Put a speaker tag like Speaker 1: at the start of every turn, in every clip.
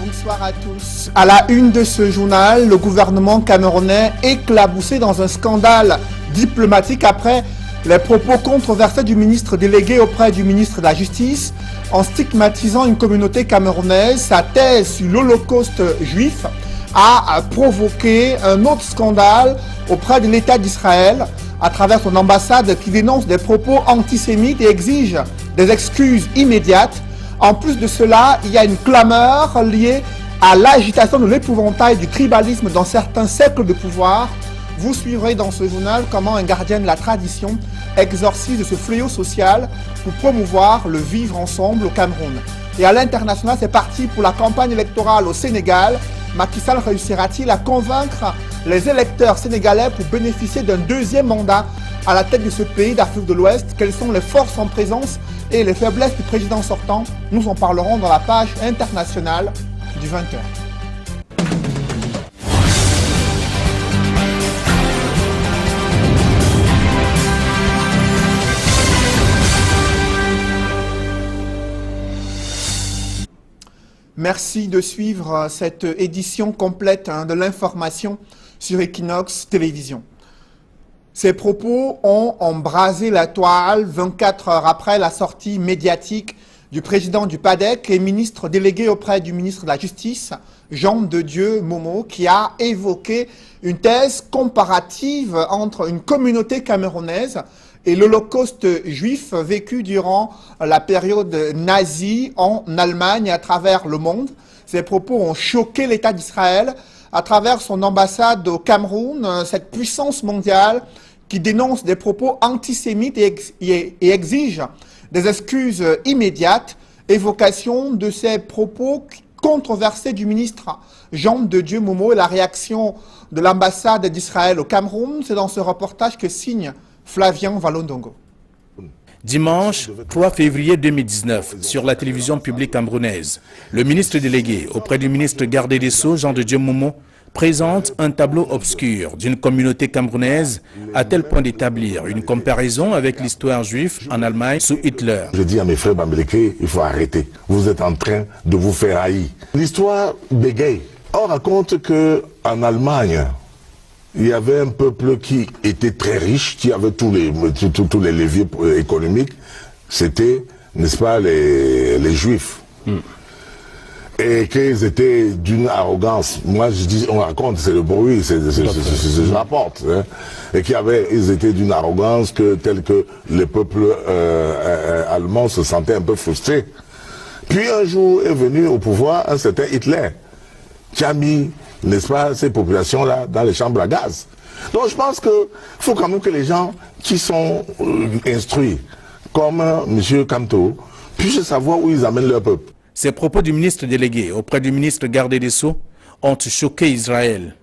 Speaker 1: Bonsoir à tous. À la une de ce journal, le gouvernement camerounais éclaboussé dans un scandale diplomatique après les propos controversés du ministre délégué auprès du ministre de la Justice en stigmatisant une communauté camerounaise. Sa thèse sur l'Holocauste juif a provoqué un autre scandale auprès de l'État d'Israël à travers son ambassade qui dénonce des propos antisémites et exige des excuses immédiates. En plus de cela, il y a une clameur liée à l'agitation de l'épouvantail du tribalisme dans certains cercles de pouvoir. Vous suivrez dans ce journal comment un gardien de la tradition exorcise ce fléau social pour promouvoir le vivre ensemble au Cameroun. Et à l'international, c'est parti pour la campagne électorale au Sénégal. Macky Sall réussira-t-il à convaincre les électeurs sénégalais pour bénéficier d'un deuxième mandat à la tête de ce pays d'Afrique de l'Ouest? Quelles sont les forces en présence et les faiblesses du président sortant? Nous en parlerons dans la page internationale du 20h. Merci de suivre cette édition complète de l'information sur Equinox Télévision. Ces propos ont embrasé la toile 24 heures après la sortie médiatique du président du PADEC et ministre délégué auprès du ministre de la Justice, Jean de Dieu Momo, qui a évoqué une thèse comparative entre une communauté camerounaise et l'Holocauste juif vécu durant la période nazie en Allemagne et à travers le monde. Ces propos ont choqué l'État d'Israël à travers son ambassade au Cameroun, cette puissance mondiale qui dénonce des propos antisémites et exige des excuses immédiates. Évocation de ces propos controversés du ministre Jean de Dieu Momo et la réaction de l'ambassade d'Israël au Cameroun. C'est dans ce reportage que signe Flavien Valondongo.
Speaker 2: Dimanche 3 février 2019, sur la télévision publique camerounaise, le ministre délégué auprès du ministre gardé des Sceaux, Jean de Dieu Momo, présente un tableau obscur d'une communauté camerounaise à tel point d'établir une comparaison avec l'histoire juive en Allemagne sous Hitler.
Speaker 3: Je dis à mes frères bamileke, il faut arrêter. Vous êtes en train de vous faire haïr. L'histoire bégaye. On raconte qu'en Allemagne, il y avait un peuple qui était très riche, qui avait tous les leviers économiques. C'était, n'est-ce pas, les Juifs. Et qu'ils étaient d'une arrogance. Moi, je dis, on raconte, c'est le bruit, je rapporte. Hein, et ils étaient d'une arrogance telle que le peuple allemand se sentait un peu frustré. Puis un jour est venu au pouvoir un certain Hitler, qui a mis, n'est-ce pas, ces populations-là dans les chambres à gaz. Donc je pense qu'il faut quand même que les gens qui sont instruits, comme M. Kamto, puissent savoir où ils amènent leur peuple.
Speaker 2: Ces propos du ministre délégué auprès du ministre gardé des Sceaux ont choqué Israël.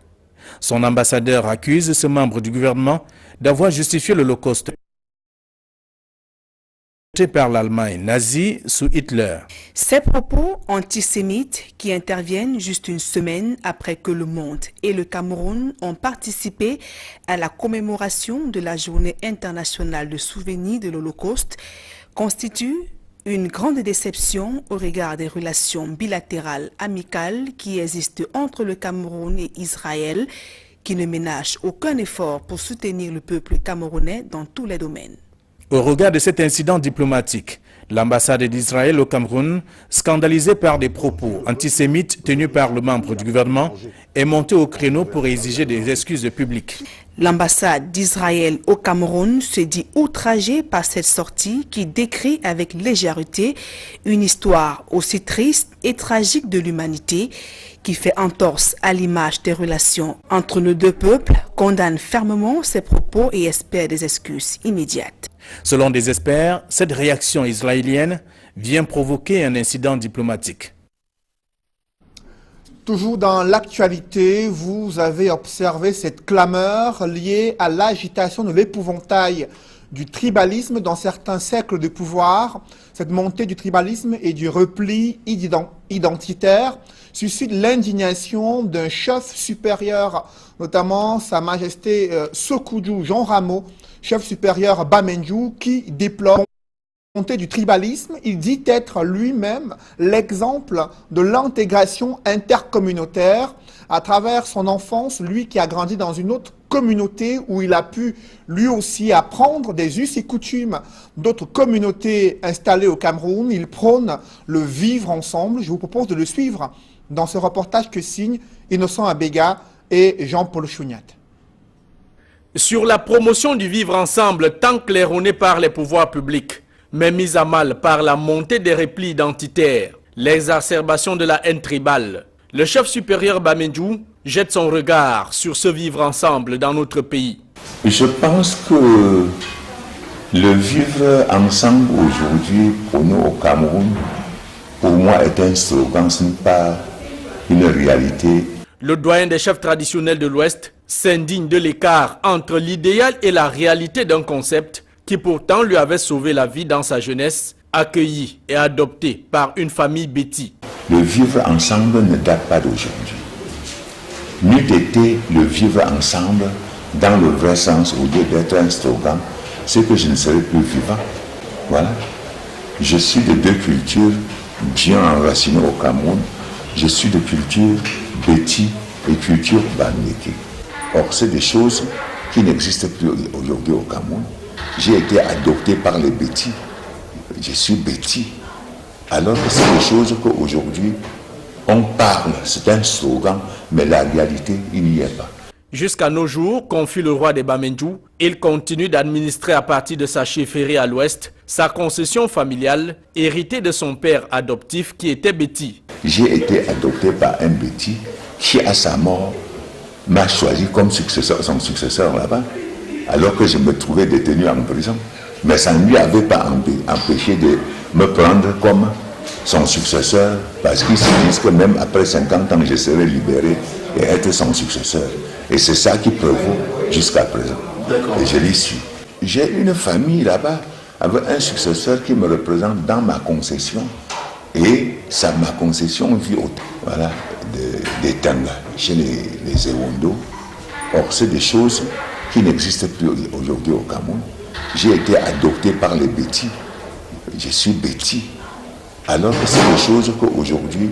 Speaker 2: Son ambassadeur accuse ce membre du gouvernement d'avoir justifié l'Holocauste par l'Allemagne nazie sous Hitler.
Speaker 4: Ces propos antisémites qui interviennent juste une semaine après que le monde et le Cameroun ont participé à la commémoration de la Journée internationale de souvenir de l'Holocauste constituent une grande déception au regard des relations bilatérales amicales qui existent entre le Cameroun et Israël, qui ne ménagent aucun effort pour soutenir le peuple camerounais dans tous les domaines.
Speaker 2: Au regard de cet incident diplomatique, l'ambassade d'Israël au Cameroun, scandalisée par des propos antisémites tenus par le membre du gouvernement, est montée au créneau pour exiger des excuses publiques.
Speaker 4: L'ambassade d'Israël au Cameroun se dit outragée par cette sortie qui décrit avec légèreté une histoire aussi triste et tragique de l'humanité qui fait entorse à l'image des relations entre nos deux peuples, condamne fermement ces propos et espère des excuses immédiates.
Speaker 2: Selon des experts, cette réaction israélienne vient provoquer un incident diplomatique.
Speaker 1: Toujours dans l'actualité, vous avez observé cette clameur liée à l'agitation de l'épouvantail du tribalisme dans certains cercles de pouvoir. Cette montée du tribalisme et du repli identitaire suscite l'indignation d'un chef supérieur, notamment Sa Majesté Sokoudjou Jean Rameau, chef supérieur Bamenjou, qui déplore du tribalisme, il dit être lui-même l'exemple de l'intégration intercommunautaire à travers son enfance, lui qui a grandi dans une autre communauté où il a pu lui aussi apprendre des us et coutumes d'autres communautés installées au Cameroun. Il prône le vivre ensemble. Je vous propose de le suivre dans ce reportage que signent Innocent Abega et Jean-Paul Chouniat.
Speaker 2: Sur la promotion du vivre ensemble tant claironné par les pouvoirs publics, mais mise à mal par la montée des replis identitaires, l'exacerbation de la haine tribale, le chef supérieur Bamendjou jette son regard sur ce vivre ensemble dans notre pays.
Speaker 5: Je pense que le vivre ensemble aujourd'hui pour nous au Cameroun, pour moi est un slogan, ce n'est pas une réalité.
Speaker 2: Le doyen des chefs traditionnels de l'Ouest s'indigne de l'écart entre l'idéal et la réalité d'un concept qui pourtant lui avait sauvé la vie dans sa jeunesse, accueilli et adopté par une famille bêtie.
Speaker 5: Le vivre ensemble ne date pas d'aujourd'hui. N'eût été le vivre ensemble dans le vrai sens, au lieu d'être un slogan, c'est que je ne serais plus vivant. Voilà. Je suis de deux cultures bien enracinées au Cameroun. Je suis de culture bêtie et culture Bamileke. Or, c'est des choses qui n'existent plus aujourd'hui au Cameroun. J'ai été adopté par les bêtis. Je suis bêtis. Alors que c'est des choses qu'aujourd'hui, on parle, c'est un slogan, mais la réalité, il n'y est pas.
Speaker 2: Jusqu'à nos jours, confie le roi des Bamendjou, il continue d'administrer à partir de sa chefferie à l'ouest sa concession familiale héritée de son père adoptif qui était bêti.
Speaker 5: J'ai été adopté par un bêti qui, à sa mort, m'a choisi comme successeur, son successeur là-bas, alors que je me trouvais détenu en prison. Mais ça ne lui avait pas empêché de me prendre comme son successeur, parce qu'ils se disent que même après 50 ans, je serai libéré et être son successeur. Et c'est ça qui prévaut jusqu'à présent. Et je l'y suis. J'ai une famille là-bas avec un successeur qui me représente dans ma concession. Et ça, ma concession vit voilà, des Tanga, chez les Ewondo. Or, c'est des choses qui n'existent plus aujourd'hui au Cameroun. J'ai été adopté par les bêtis. Je suis bêtis. Alors que c'est des choses qu'aujourd'hui,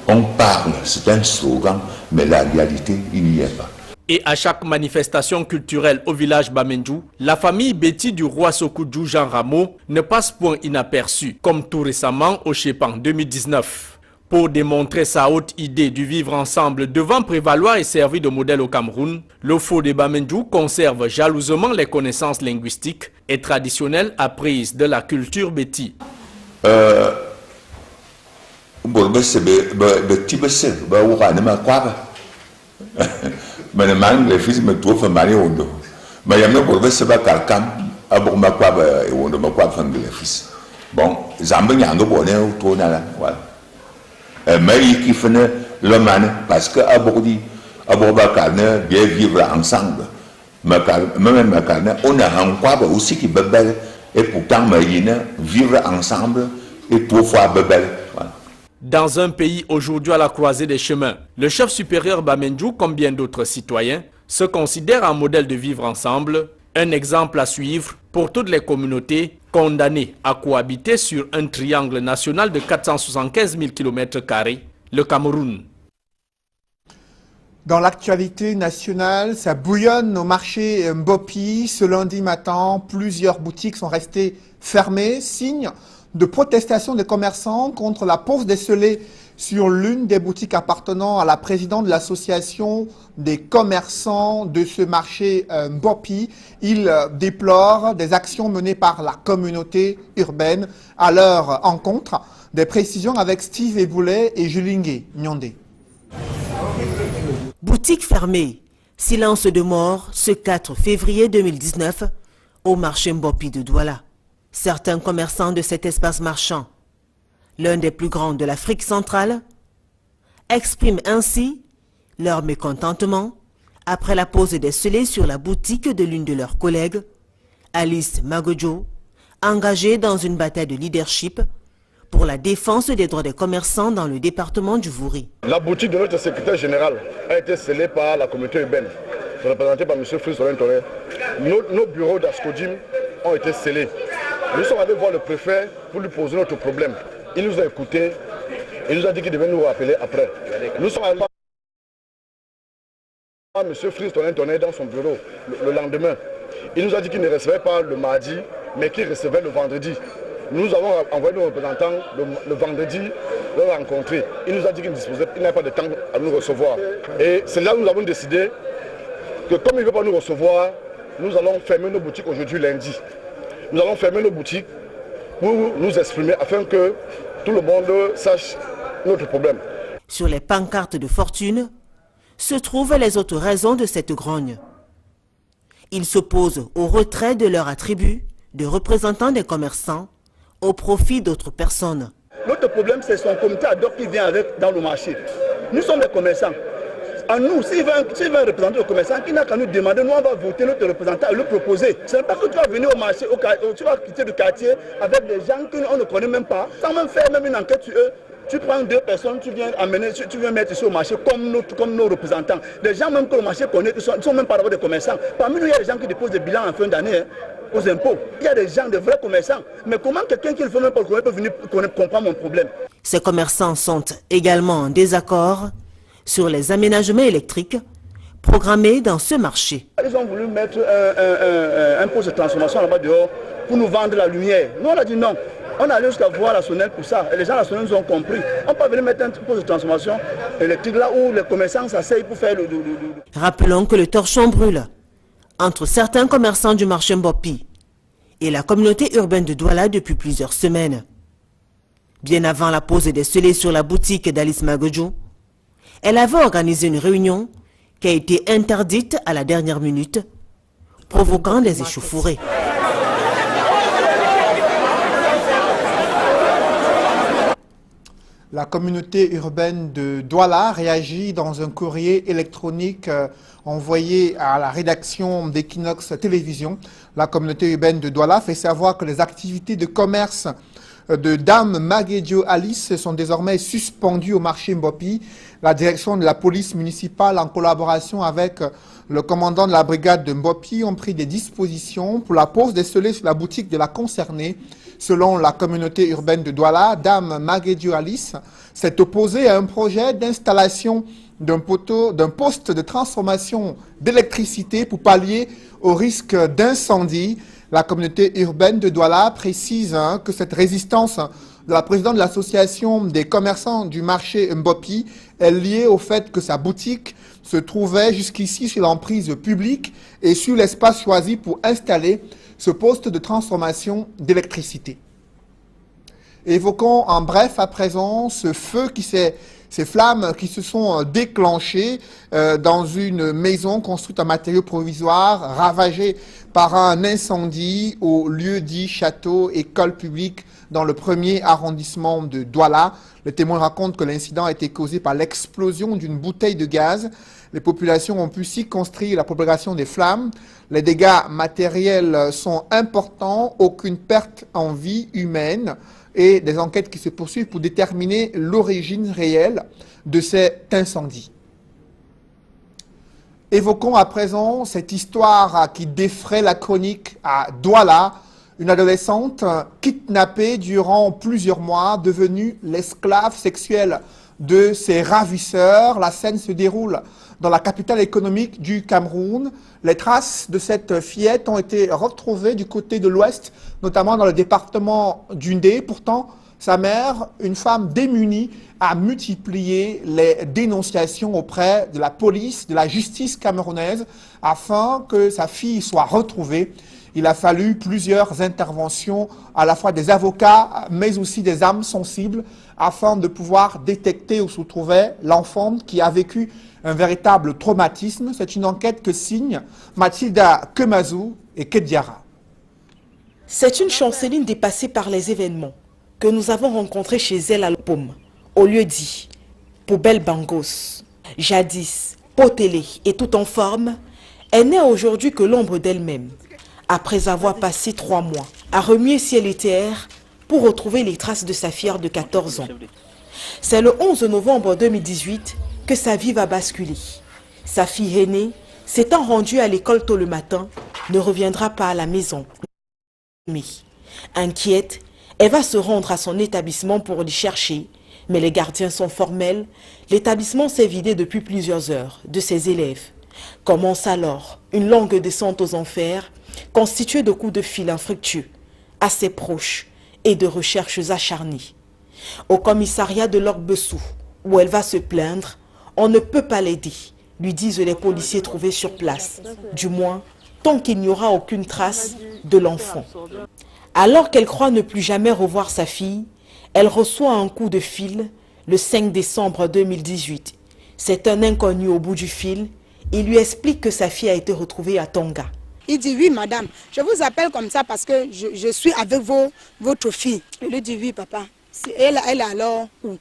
Speaker 5: on parle, c'est un slogan, mais la réalité, il n'y est pas.
Speaker 2: Et à chaque manifestation culturelle au village Bamendjou, la famille bêtie du roi Sokoudjou Jean Rameau ne passe point inaperçue, comme tout récemment au Chepan 2019. Pour démontrer sa haute idée du vivre ensemble devant prévaloir et servir de modèle au Cameroun, le faux de Bamendjou conserve jalousement les connaissances linguistiques et traditionnelles apprises de la culture bêtie.
Speaker 5: Bon, mais qui fait le man parce que bien vivre ensemble. Même on a un quoi aussi qui bebel et pourtant vivre ensemble et trois fois bebel.
Speaker 2: Dans un pays aujourd'hui à la croisée des chemins, le chef supérieur Bamendjou, comme bien d'autres citoyens, se considère un modèle de vivre ensemble, un exemple à suivre pour toutes les communautés condamnées à cohabiter sur un triangle national de 475 000 km², le Cameroun.
Speaker 1: Dans l'actualité nationale, ça bouillonne au marché Mbopi. Ce lundi matin, plusieurs boutiques sont restées fermées, signe de protestation des commerçants contre la pose des scellés sur l'une des boutiques appartenant à la présidente de l'association des commerçants de ce marché Mbopi. Il déplore des actions menées par la communauté urbaine à leur encontre. Des précisions avec Steve Eboulet et Julingue Nyondé.
Speaker 6: Boutique fermée, silence de mort ce 4 février 2019 au marché Mbopi de Douala. Certains commerçants de cet espace marchand, l'un des plus grands de l'Afrique centrale, expriment ainsi leur mécontentement après la pose des scellés sur la boutique de l'une de leurs collègues, Alice Magodjo, engagée dans une bataille de leadership pour la défense des droits des commerçants dans le département du Vouri.
Speaker 7: La boutique de notre secrétaire général a été scellée par la communauté urbaine, représentée par M. Fritz Toré. Nos bureaux d'Ascodim ont été scellés. Nous sommes allés voir le préfet pour lui poser notre problème. Il nous a écoutés, il nous a dit qu'il devait nous rappeler après. Nous sommes allés voir M. Fritz Tonnet dans son bureau le lendemain. Il nous a dit qu'il ne recevait pas le mardi, mais qu'il recevait le vendredi. Nous avons envoyé nos représentants le vendredi, le rencontrer. Il nous a dit qu'il n'avait pas de temps à nous recevoir. Et c'est là où nous avons décidé que comme il ne veut pas nous recevoir, nous allons fermer nos boutiques aujourd'hui lundi. Nous allons fermer nos boutiques pour nous exprimer afin que tout le monde sache notre problème.
Speaker 6: Sur les pancartes de fortune se trouvent les autres raisons de cette grogne. Ils s'opposent au retrait de leurs attributs de représentants des commerçants au profit d'autres personnes.
Speaker 8: Notre problème, c'est son comité ad hoc qui vient avec dans le marché. Nous sommes des commerçants. À nous, s'il veut un représentant de commerçant qui n'a qu'à nous demander, nous on va voter notre représentant et le proposer. Ce n'est pas que tu vas venir au marché, tu vas quitter le quartier avec des gens qu'on ne connaît même pas, sans même faire même une enquête sur eux. Tu prends 2 personnes, tu viens amener, tu viens mettre ici au marché comme nos représentants. Des gens même que le marché connaît, qui ne sont même pas d'abord des commerçants. Parmi nous, il y a des gens qui déposent des bilans en fin d'année aux impôts. Il y a des gens, des vrais commerçants. Mais comment quelqu'un qui ne fait même pas le commerce peut venir comprendre mon problème?
Speaker 6: Ces commerçants sont également en désaccord sur les aménagements électriques programmés dans ce marché.
Speaker 8: Ils ont voulu mettre un poste de transformation là-bas dehors pour nous vendre la lumière. Nous, on a dit non. On allait jusqu'à voir la Sonel pour ça. Et les gens de la Sonel nous ont compris. On peut venir mettre un poste de transformation électrique là où les commerçants s'asseyent pour faire le...
Speaker 6: Rappelons que le torchon brûle entre certains commerçants du marché Mbopi et la communauté urbaine de Douala depuis plusieurs semaines. Bien avant la pose des scellés sur la boutique d'Alice Magodjo, elle avait organisé une réunion qui a été interdite à la dernière minute, provoquant des échauffourées.
Speaker 1: La communauté urbaine de Douala réagit dans un courrier électronique envoyé à la rédaction d'Equinox Télévision. La communauté urbaine de Douala fait savoir que les activités de commerce de Dame Maguedjo Alice sont désormais suspendues au marché Mbopi. La direction de la police municipale, en collaboration avec le commandant de la brigade de Mbopi, ont pris des dispositions pour la pose des scellés sur la boutique de la concernée. Selon la communauté urbaine de Douala, Dame Maguedjo Alice s'est opposée à un projet d'installation d'un poste de transformation d'électricité pour pallier au risque d'incendie. La communauté urbaine de Douala précise que cette résistance de la présidente de l'association des commerçants du marché Mbopi est liée au fait que sa boutique se trouvait jusqu'ici sur l'emprise publique et sur l'espace choisi pour installer ce poste de transformation d'électricité. Évoquons en bref à présent ce feu ces flammes qui se sont déclenchées dans une maison construite en matériaux provisoires, ravagée par un incendie au lieu dit château école publique dans le 1er arrondissement de Douala. Les témoins racontent que l'incident a été causé par l'explosion d'une bouteille de gaz. Les populations ont pu circonscrire la propagation des flammes. Les dégâts matériels sont importants, aucune perte en vie humaine et des enquêtes qui se poursuivent pour déterminer l'origine réelle de cet incendie. Évoquons à présent cette histoire qui défraie la chronique à Douala. Une adolescente kidnappée durant plusieurs mois, devenue l'esclave sexuelle de ses ravisseurs. La scène se déroule dans la capitale économique du Cameroun. Les traces de cette fillette ont été retrouvées du côté de l'ouest, notamment dans le département d'Undé. Pourtant, sa mère, une femme démunie, a multiplié les dénonciations auprès de la police, de la justice camerounaise, afin que sa fille soit retrouvée. Il a fallu plusieurs interventions, à la fois des avocats, mais aussi des âmes sensibles, afin de pouvoir détecter où se trouvait l'enfant qui a vécu un véritable traumatisme. C'est une enquête que signent Mathilda Kemazou et Kediara.
Speaker 9: C'est une Chanceline dépassée par les événements que nous avons rencontrée chez elle à Lopom, au lieu dit Poubelle Bangos. Jadis, potelée et tout en forme, elle n'est aujourd'hui que l'ombre d'elle-même, après avoir passé 3 mois à remuer ciel et terre pour retrouver les traces de sa fille de 14 ans. C'est le 11 novembre 2018 que sa vie va basculer. Sa fille aînée, s'étant rendue à l'école tôt le matin, ne reviendra pas à la maison. Mais Inquiète, elle va se rendre à son établissement pour l'y chercher, mais les gardiens sont formels. L'établissement s'est vidé depuis plusieurs heures de ses élèves. Commence alors une longue descente aux enfers, constituée de coups de fil infructueux, assez proches et de recherches acharnées. Au commissariat de Lorgbessou, où elle va se plaindre, on ne peut pas l'aider, lui disent les policiers trouvés sur place, du moins tant qu'il n'y aura aucune trace de l'enfant. Alors qu'elle croit ne plus jamais revoir sa fille, elle reçoit un coup de fil le 5 décembre 2018. C'est un inconnu au bout du fil. Il lui explique que sa fille a été retrouvée à Tonga.
Speaker 10: Il dit oui madame, je vous appelle comme ça parce que je suis avec votre fille. Je lui dis oui papa. Elle est alors où?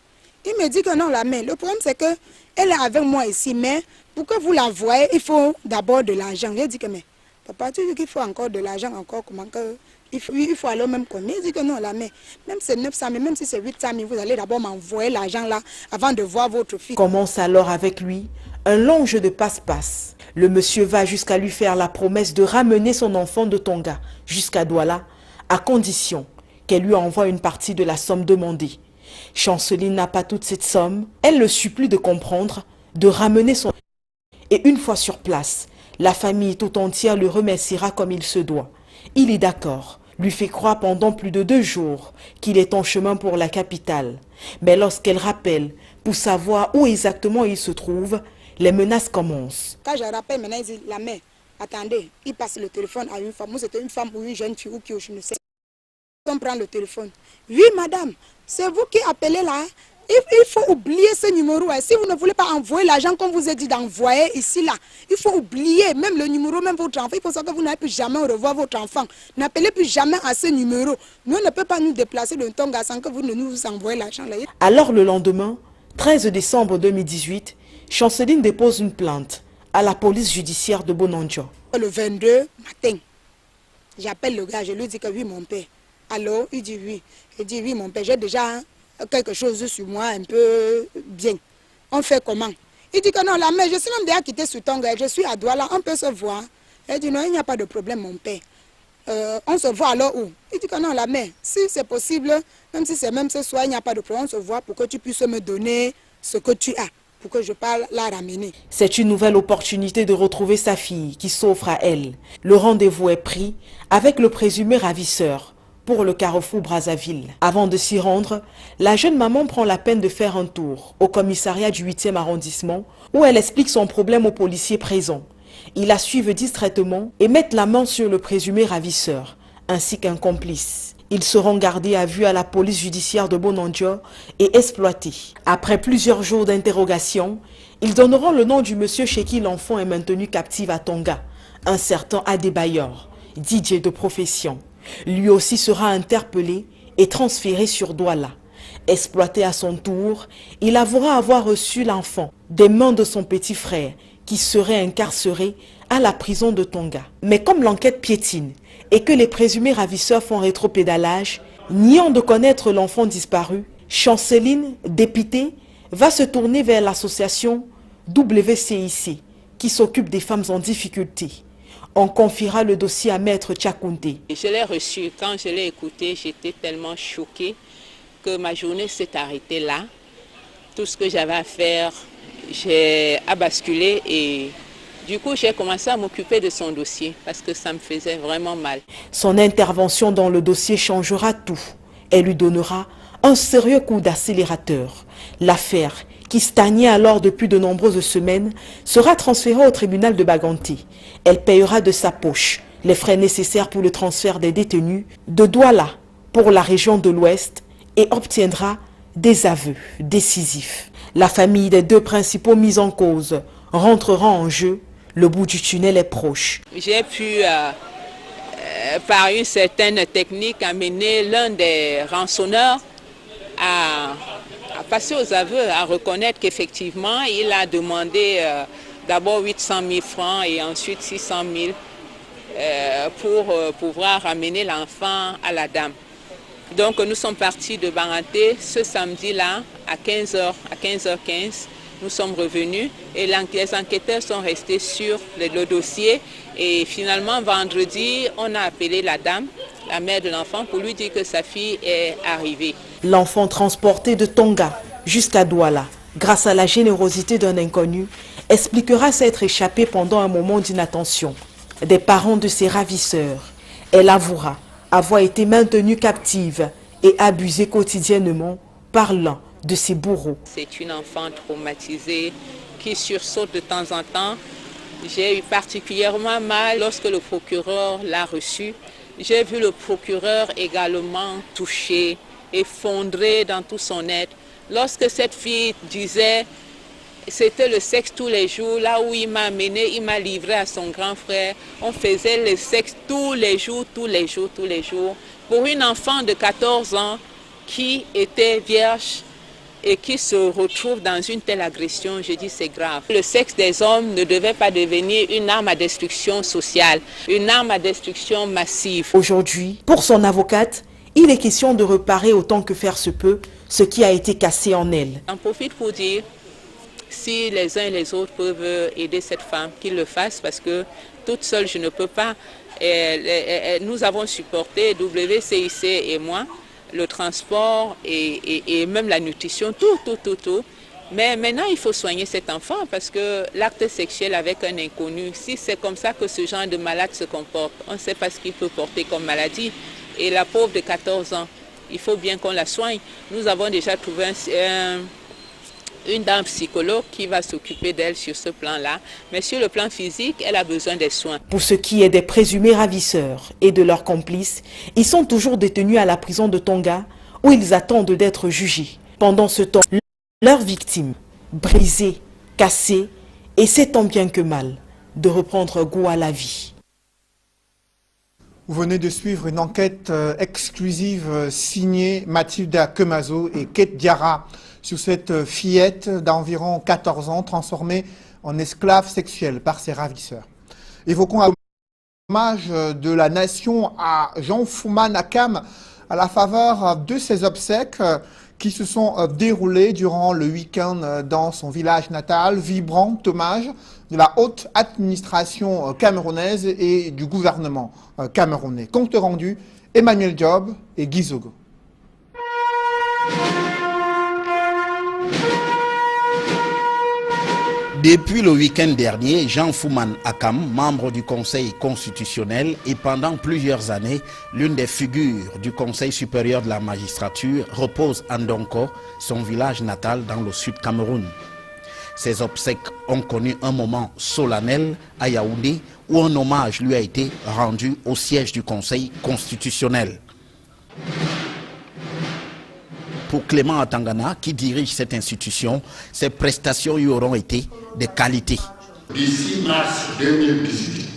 Speaker 10: Il me dit que non la mère. Le problème c'est que elle est avec moi ici, mais pour que vous la voyez, il faut d'abord de l'argent. Je lui ai dit que mais papa, tu dis qu'il faut encore de l'argent, encore comment que il faut alors même combien? Il dit que non la mère. Même si c'est 900 000, même si c'est 800 000, vous allez d'abord m'envoyer l'argent là avant de voir votre fille.
Speaker 9: Commence alors avec lui un long jeu de passe-passe. Le monsieur va jusqu'à lui faire la promesse de ramener son enfant de Tonga jusqu'à Douala, à condition qu'elle lui envoie une partie de la somme demandée. Chanceline n'a pas toute cette somme. Elle le supplie de comprendre, de ramener son... Et une fois sur place, la famille tout entière le remerciera comme il se doit. Il est d'accord, lui fait croire pendant plus de 2 jours qu'il est en chemin pour la capitale. Mais lorsqu'elle rappelle pour savoir où exactement il se trouve, les menaces commencent.
Speaker 10: Quand je rappelle maintenant, il dit la mère, attendez, il passe le téléphone à une femme. Moi, c'était une femme ou une jeune fille ou qui, je ne sais. On prend le téléphone. Oui, madame, c'est vous qui appelez là. Il faut oublier ce numéro. Si vous ne voulez pas envoyer l'argent comme vous avez dit d'envoyer ici, là, il faut oublier même le numéro, même votre enfant. Il faut savoir que vous n'allez plus jamais revoir votre enfant. N'appelez plus jamais à ce numéro. Nous, on ne peut pas nous déplacer de Tonga sans que vous ne nous envoyez l'argent.
Speaker 9: Alors le lendemain, 13 décembre 2018, Chanceline dépose une plainte à la police judiciaire de Bonanjo.
Speaker 10: Le 22 matin, j'appelle le gars, je lui dis que oui, mon père. Alors, il dit oui. Il dit oui, mon père, j'ai déjà quelque chose sur moi un peu bien. On fait comment? Il dit que non, la mère, je suis même déjà quitté sur Tonga, je suis à Douala, on peut se voir. Il dit non, il n'y a pas de problème, mon père. On se voit alors où? Il dit que non, la mère, si c'est possible, même si c'est même ce soir, il n'y a pas de problème, on se voit pour que tu puisses me donner ce que tu as, pour que je parle la ramener.
Speaker 9: C'est une nouvelle opportunité de retrouver sa fille qui s'offre à elle. Le rendez-vous est pris avec le présumé ravisseur pour le carrefour Brazzaville. Avant de s'y rendre, la jeune maman prend la peine de faire un tour au commissariat du 8e arrondissement où elle explique son problème aux policiers présents. Ils la suivent distraitement et mettent la main sur le présumé ravisseur ainsi qu'un complice. Ils seront gardés à vue à la police judiciaire de Bonanjo et exploités. Après plusieurs jours d'interrogation, ils donneront le nom du monsieur chez qui l'enfant est maintenu captif à Tonga, un certain Adebayor, DJ de profession. Lui aussi sera interpellé et transféré sur Douala. Exploité à son tour, il avouera avoir reçu l'enfant des mains de son petit frère qui serait incarcéré à la prison de Tonga. Mais comme l'enquête piétine et que les présumés ravisseurs font rétropédalage, niant de connaître l'enfant disparu, Chanceline, dépitée, va se tourner vers l'association WCIC qui s'occupe des femmes en difficulté. On confiera le dossier à Maître Tchakounté.
Speaker 11: Je l'ai reçu. Quand je l'ai écouté, j'étais tellement choquée que ma journée s'est arrêtée là. Tout ce que j'avais à faire, j'ai basculé et du coup, j'ai commencé à m'occuper de son dossier parce que ça me faisait vraiment mal.
Speaker 9: Son intervention dans le dossier changera tout. Elle lui donnera un sérieux coup d'accélérateur. L'affaire, qui stagnait alors depuis de nombreuses semaines, sera transférée au tribunal de Baganté. Elle payera de sa poche les frais nécessaires pour le transfert des détenus de Douala pour la région de l'Ouest et obtiendra des aveux décisifs. La famille des 2 principaux mis en cause rentrera en jeu. Le bout du tunnel est proche.
Speaker 11: J'ai pu, par une certaine technique, amener l'un des rançonneurs à passer aux aveux, à reconnaître qu'effectivement, il a demandé d'abord 800 000 francs et ensuite 600 000 pour pouvoir ramener l'enfant à la dame. Donc nous sommes partis de Baganté ce samedi-là à 15h15. Nous sommes revenus et les enquêteurs sont restés sur le dossier. Et finalement, vendredi, on a appelé la dame la mère de l'enfant pour lui dire que sa fille est arrivée.
Speaker 9: L'enfant transporté de Tonga jusqu'à Douala, grâce à la générosité d'un inconnu, expliquera s'être échappé pendant un moment d'inattention des parents de ses ravisseurs. Elle avouera avoir été maintenue captive et abusée quotidiennement par l'un de ses bourreaux.
Speaker 11: C'est une enfant traumatisée qui sursaute de temps en temps. J'ai eu particulièrement mal lorsque le procureur l'a reçu. J'ai vu le procureur également touché, effondré dans tout son être. Lorsque cette fille disait c'était le sexe tous les jours, là où il m'a amené, il m'a livré à son grand frère. On faisait le sexe tous les jours, tous les jours, tous les jours. Pour une enfant de 14 ans qui était vierge et qui se retrouve dans une telle agression, je dis c'est grave. Le sexe des hommes ne devait pas devenir une arme à destruction sociale, une arme à destruction massive.
Speaker 9: Aujourd'hui, pour son avocate, il est question de réparer autant que faire se peut ce qui a été cassé en elle.
Speaker 11: J'en profite pour dire, si les uns et les autres peuvent aider cette femme, qu'ils le fassent parce que toute seule je ne peux pas. Nous avons supporté, WCIC et moi, le transport et même la nutrition, tout. Mais maintenant, il faut soigner cet enfant parce que l'acte sexuel avec un inconnu, si c'est comme ça que ce genre de malade se comporte, on ne sait pas ce qu'il peut porter comme maladie. Et la pauvre de 14 ans, il faut bien qu'on la soigne. Nous avons déjà trouvé une dame psychologue qui va s'occuper d'elle sur ce plan-là. Mais sur le plan physique, elle a besoin des soins.
Speaker 9: Pour ce qui est des présumés ravisseurs et de leurs complices, ils sont toujours détenus à la prison de Tonga où ils attendent d'être jugés. Pendant ce temps, leurs victimes, brisées, cassées, essaient tant bien que mal de reprendre goût à la vie.
Speaker 1: Vous venez de suivre une enquête exclusive signée Mathilda Kemazo et Kate Diarra sur cette fillette d'environ 14 ans transformée en esclave sexuelle par ses ravisseurs. Évoquons un hommage de la nation à Jean Fouman Akam à la faveur de ses obsèques qui se sont déroulées durant le week-end dans son village natal. Vibrant hommage de la haute administration camerounaise et du gouvernement camerounais. Compte rendu, Emmanuel Job et Guy Zogo.
Speaker 12: Depuis le week-end dernier, Jean Fouman Akam, membre du Conseil constitutionnel et pendant plusieurs années, l'une des figures du Conseil supérieur de la magistrature, repose à Ndonko, son village natal dans le sud Cameroun. Ses obsèques ont connu un moment solennel à Yaoundé où un hommage lui a été rendu au siège du Conseil constitutionnel. Pour Clément Atangana, qui dirige cette institution, ces prestations y auront été de qualité.
Speaker 13: D'ici mars 2018,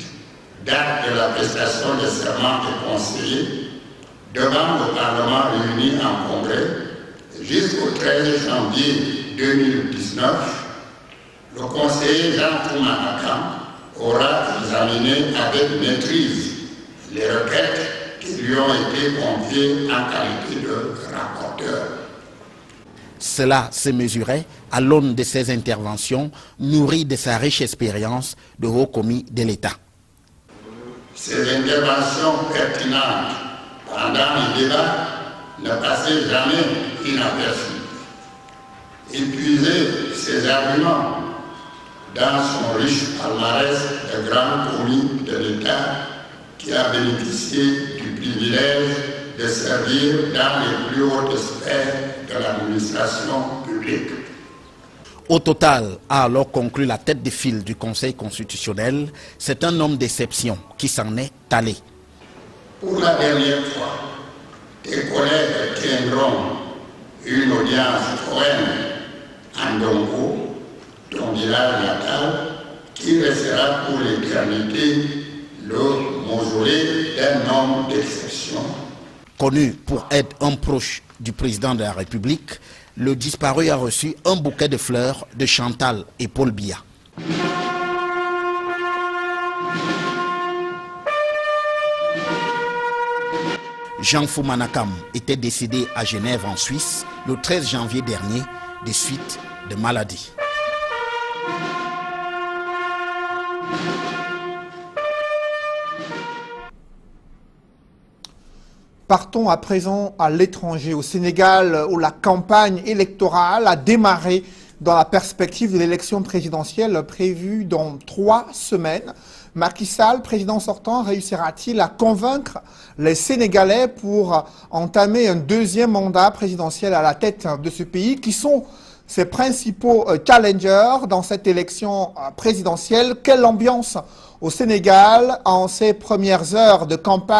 Speaker 13: date de la prestation des serments des conseillers, devant le Parlement réuni en congrès, jusqu'au 13 janvier 2019, le conseiller Jean Fouman Akam aura examiné avec maîtrise les requêtes qui lui ont été confiées en qualité de rapporteur.
Speaker 12: Cela se mesurait à l'aune de ses interventions, nourries de sa riche expérience de haut commis de l'État.
Speaker 13: Ces interventions pertinentes pendant les débats ne passaient jamais inaperçues. Épuiser ses arguments dans son riche palmarès de grands commis de l'État qui a bénéficié du privilège de servir dans les plus hautes sphères de l'administration publique.
Speaker 12: Au total, a alors conclu la tête de file du Conseil constitutionnel, c'est un homme d'exception qui s'en est allé.
Speaker 13: Pour la dernière fois, tes collègues tiendront une audience foraine à Ndongo, ton village natal, qui restera pour l'éternité le mausolée d'un homme d'exception.
Speaker 12: Connu pour être un proche du président de la République, le disparu a reçu un bouquet de fleurs de Chantal et Paul Biya. Jean Fouman Akam était décédé à Genève en Suisse le 13 janvier dernier des suites de maladie.
Speaker 1: Partons à présent à l'étranger, au Sénégal, où la campagne électorale a démarré dans la perspective de l'élection présidentielle prévue dans 3 semaines. Macky Sall, président sortant, réussira-t-il à convaincre les Sénégalais pour entamer un 2e mandat présidentiel à la tête de ce pays? Qui sont ses principaux challengers dans cette élection présidentielle? Quelle ambiance au Sénégal en ces premières heures de campagne?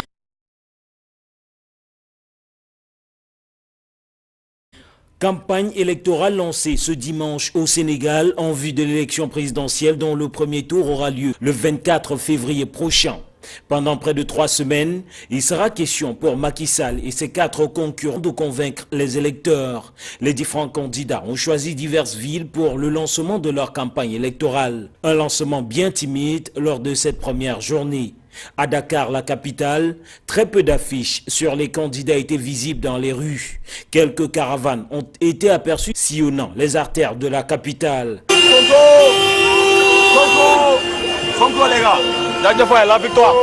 Speaker 14: Campagne électorale lancée ce dimanche au Sénégal en vue de l'élection présidentielle dont le premier tour aura lieu le 24 février prochain. Pendant près de 3 semaines, il sera question pour Macky Sall et ses 4 concurrents de convaincre les électeurs. Les différents candidats ont choisi diverses villes pour le lancement de leur campagne électorale. Un lancement bien timide lors de cette première journée. À Dakar, la capitale, très peu d'affiches sur les candidats étaient visibles dans les rues. Quelques caravanes ont été aperçues sillonnant les artères de la capitale.
Speaker 15: Sonko les gars, la victoire.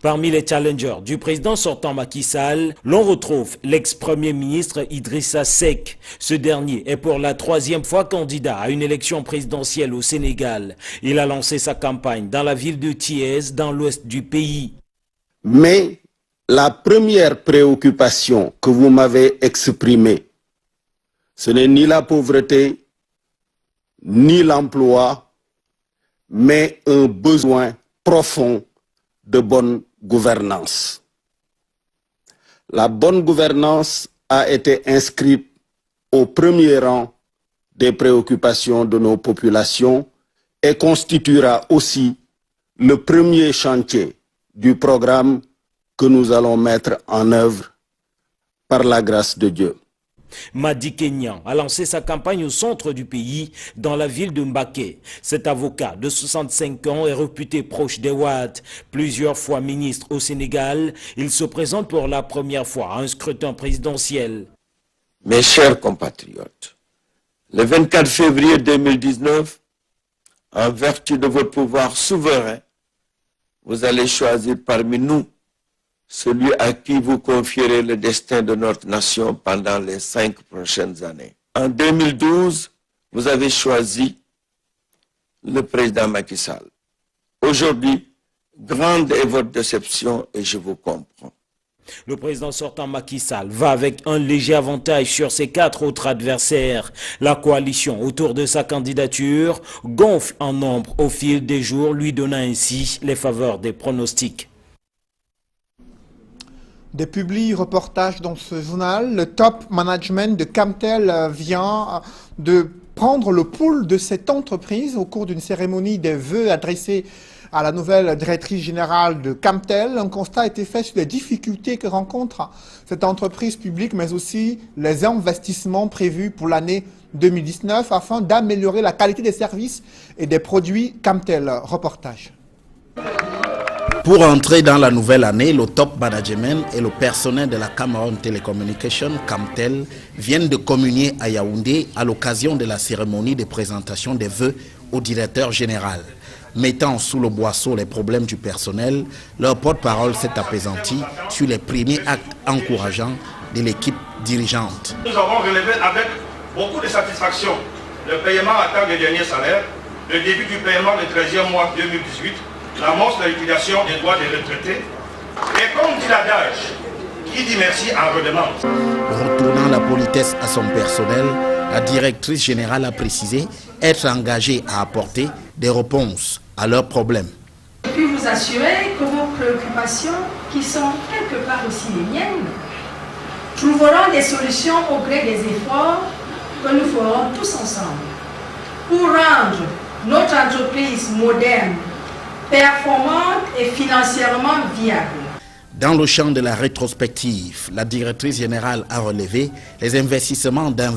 Speaker 14: Parmi les challengers du président sortant Macky Sall, l'on retrouve l'ex-premier ministre Idrissa Seck. Ce dernier est pour la 3e fois candidat à une élection présidentielle au Sénégal. Il a lancé sa campagne dans la ville de Thiès, dans l'ouest du pays.
Speaker 16: Mais la première préoccupation que vous m'avez exprimée, ce n'est ni la pauvreté, ni l'emploi, mais un besoin profond de bonne gouvernance. La bonne gouvernance a été inscrite au premier rang des préoccupations de nos populations et constituera aussi le premier chantier du programme que nous allons mettre en œuvre par la grâce de Dieu.
Speaker 14: Madi Kenyan a lancé sa campagne au centre du pays, dans la ville de Mbaké. Cet avocat de 65 ans est réputé proche des Wade. Plusieurs fois ministre au Sénégal, il se présente pour la première fois à un scrutin présidentiel.
Speaker 17: Mes chers compatriotes, le 24 février 2019, en vertu de votre pouvoir souverain, vous allez choisir parmi nous celui à qui vous confierez le destin de notre nation pendant les 5 prochaines années. En 2012, vous avez choisi le président Macky Sall. Aujourd'hui, grande est votre déception et je vous comprends.
Speaker 14: Le président sortant Macky Sall va avec un léger avantage sur ses 4 autres adversaires. La coalition autour de sa candidature gonfle en nombre au fil des jours, lui donnant ainsi les faveurs des pronostics.
Speaker 1: Des publi-reportages dans ce journal, le top management de Camtel vient de prendre le pouls de cette entreprise au cours d'une cérémonie des vœux adressée à la nouvelle directrice générale de Camtel. Un constat a été fait sur les difficultés que rencontre cette entreprise publique, mais aussi les investissements prévus pour l'année 2019 afin d'améliorer la qualité des services et des produits Camtel. Reportage.
Speaker 12: Pour entrer dans la nouvelle année, le top management et le personnel de la Cameroun Telecommunication, Camtel, viennent de communier à Yaoundé à l'occasion de la cérémonie de présentation des vœux au directeur général. Mettant sous le boisseau les problèmes du personnel, leur porte-parole s'est apaisantie sur les premiers actes encourageants de l'équipe dirigeante.
Speaker 15: Nous avons relevé avec beaucoup de satisfaction le paiement à temps des derniers salaires, le début du paiement du 13e mois 2018, l'amorce de la liquidation des droits des retraités. Et comme dit l'adage, qui dit merci en redemande.
Speaker 12: Retournant la politesse à son personnel, la directrice générale a précisé être engagée à apporter des réponses à leurs problèmes.
Speaker 18: Je puis vous assurer que vos préoccupations, qui sont quelque part aussi les miennes, trouveront des solutions au gré des efforts que nous ferons tous ensemble pour rendre notre entreprise moderne, performante et financièrement viable.
Speaker 12: Dans le champ de la rétrospective, la directrice générale a relevé les investissements d'un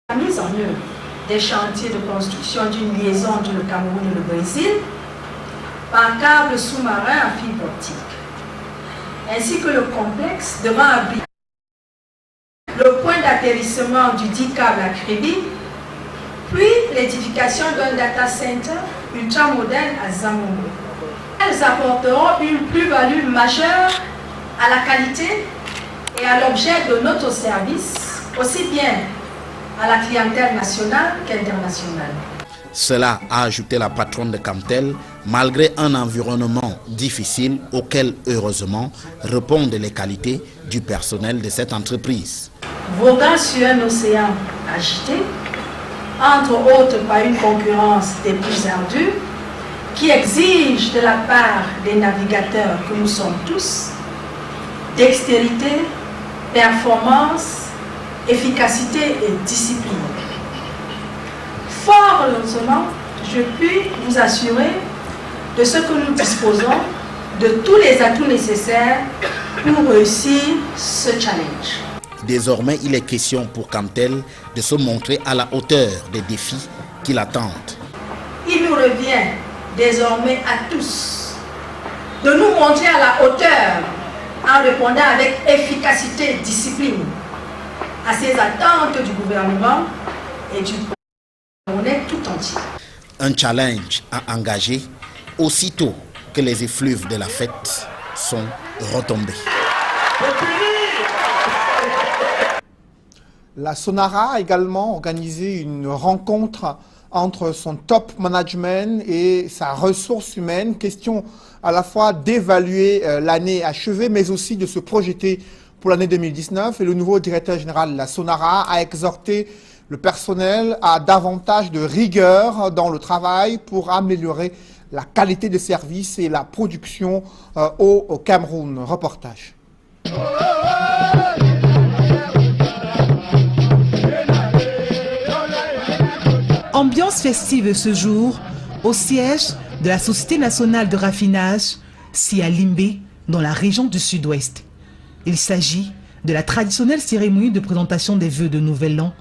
Speaker 18: La mise en œuvre des chantiers de construction d'une liaison entre le Cameroun et le Brésil par câble sous-marin à fibre optique, ainsi que le complexe devant abriter le point d'atterrissement du dit câble à Crédit, puis l'édification d'un data center ultramoderne à Zamongo. Elles apporteront une plus-value majeure à la qualité et à l'objet de notre service, aussi bien à la clientèle nationale qu'internationale.
Speaker 12: Cela a ajouté la patronne de Camtel, malgré un environnement difficile auquel, heureusement, répondent les qualités du personnel de cette entreprise.
Speaker 18: Voguant sur un océan agité, entre autres par une concurrence des plus ardues, qui exige de la part des navigateurs que nous sommes tous, dextérité, performance, efficacité et discipline. Fort heureusement, je puis vous assurer de ce que nous disposons de tous les atouts nécessaires pour réussir ce challenge.
Speaker 12: Désormais, il est question pour Camtel de se montrer à la hauteur des défis qui l'attendent.
Speaker 18: Il nous revient désormais à tous de nous montrer à la hauteur en répondant avec efficacité et discipline à ces attentes du gouvernement et du Camerounais tout entier.
Speaker 12: Un challenge à engager aussitôt que les effluves de la fête sont retombés.
Speaker 1: La Sonara a également organisé une rencontre entre son top management et sa ressource humaine. Question à la fois d'évaluer l'année achevée, mais aussi de se projeter pour l'année 2019. Et le nouveau directeur général de la Sonara a exhorté le personnel à davantage de rigueur dans le travail pour améliorer la qualité de service et la production au Cameroun. Reportage.
Speaker 19: Ambiance festive ce jour au siège de la Société nationale de raffinage, Sialimbe, dans la région du Sud-Ouest. Il s'agit de la traditionnelle cérémonie de présentation des vœux de Nouvel An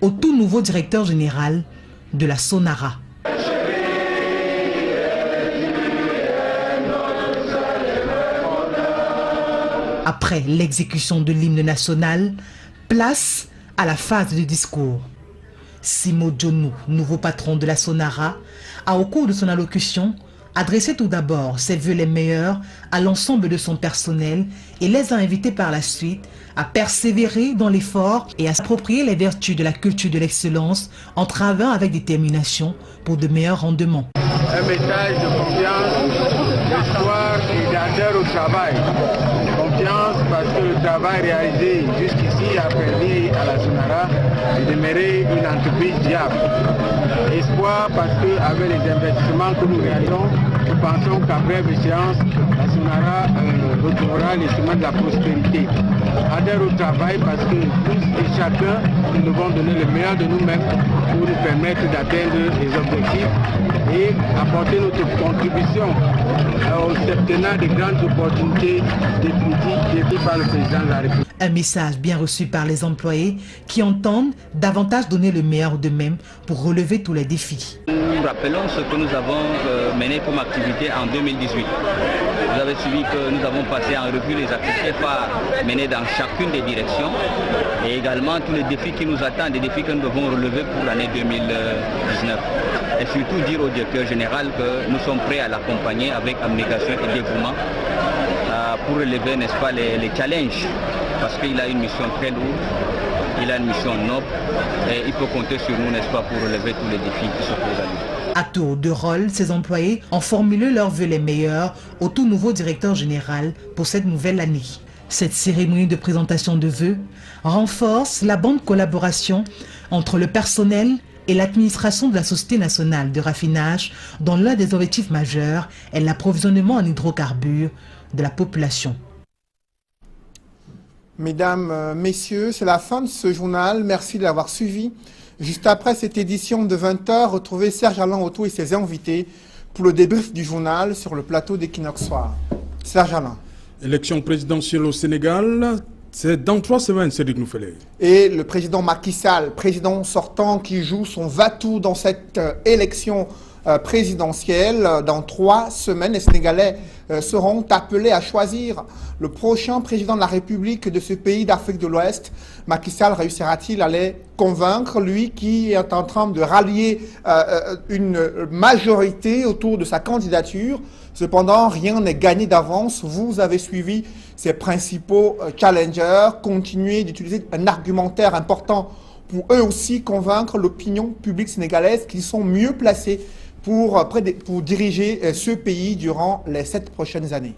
Speaker 19: au tout nouveau directeur général de la Sonara. Après l'exécution de l'hymne national, place à la phase de discours. Simo Djonou, nouveau patron de la Sonara, a au cours de son allocution adressé tout d'abord ses vœux les meilleurs à l'ensemble de son personnel et les a invités par la suite à persévérer dans l'effort et à s'approprier les vertus de la culture de l'excellence en travaillant avec détermination pour de meilleurs rendements.
Speaker 20: Un message de confiance, d'espoir et d'ardeur au travail. Confiance parce que le travail réalisé jusqu'ici a permis à la Sonara de demeurer une entreprise viable. Espoir parce qu'avec les investissements que nous réalisons, nous pensons qu'à brève échéance, la Sonara retrouvera les chemins de la prospérité. Adhère au travail parce que tous et chacun, nous devons donner le meilleur de nous-mêmes pour nous permettre d'atteindre les objectifs et apporter notre contribution au septennat des grandes opportunités définies par le président de la République.
Speaker 19: Un message bien reçu par les employés qui entendent davantage donner le meilleur d'eux-mêmes pour relever tous les défis.
Speaker 21: Nous rappelons ce que nous avons mené comme activité en 2018. Vous avez suivi que nous avons passé en revue les activités phares menées dans chacune des directions et également tous les défis qui nous attendent, des défis que nous devons relever pour l'année 2019. Et surtout dire au directeur général que nous sommes prêts à l'accompagner avec abnégation et dévouement pour relever, n'est-ce pas, les challenges, parce qu'il a une mission très lourde, il a une mission noble et il peut compter sur nous, n'est-ce pas, pour relever tous les défis qui se posent à lui.
Speaker 19: À tour de rôle, ces employés ont formulé leurs vœux les meilleurs au tout nouveau directeur général pour cette nouvelle année. Cette cérémonie de présentation de vœux renforce la bonne collaboration entre le personnel et l'administration de la Société nationale de raffinage, dont l'un des objectifs majeurs est l'approvisionnement en hydrocarbures de la population.
Speaker 1: Mesdames, Messieurs, c'est la fin de ce journal. Merci de l'avoir suivi. Juste après cette édition de 20h, retrouvez Serge Alain Otto et ses invités pour le débrief du journal sur le plateau d'Equinox Soir. Serge Alain.
Speaker 22: Élection présidentielle au Sénégal, c'est dans 3 semaines, Cédric Noufelet.
Speaker 1: Et le président Macky Sall, président sortant qui joue son va-tout dans cette élection présidentielle. Dans 3 semaines, les Sénégalais seront appelés à choisir le prochain président de la République de ce pays d'Afrique de l'Ouest. Macky Sall réussira-t-il à les convaincre, lui qui est en train de rallier une majorité autour de sa candidature? Cependant, rien n'est gagné d'avance. Vous avez suivi ces principaux challengers. Continuez d'utiliser un argumentaire important pour eux aussi convaincre l'opinion publique sénégalaise qu'ils sont mieux placés pour diriger ce pays durant les 7 prochaines années.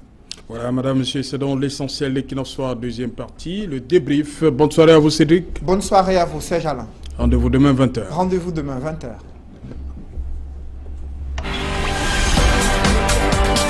Speaker 22: Voilà, madame, monsieur, c'est donc l'essentiel de l'Equinox Soir, deuxième partie, le débrief. Bonne soirée à vous, Cédric.
Speaker 1: Bonne soirée à vous, Serge Alain.
Speaker 22: Rendez-vous demain 20h.
Speaker 1: Rendez-vous demain 20h.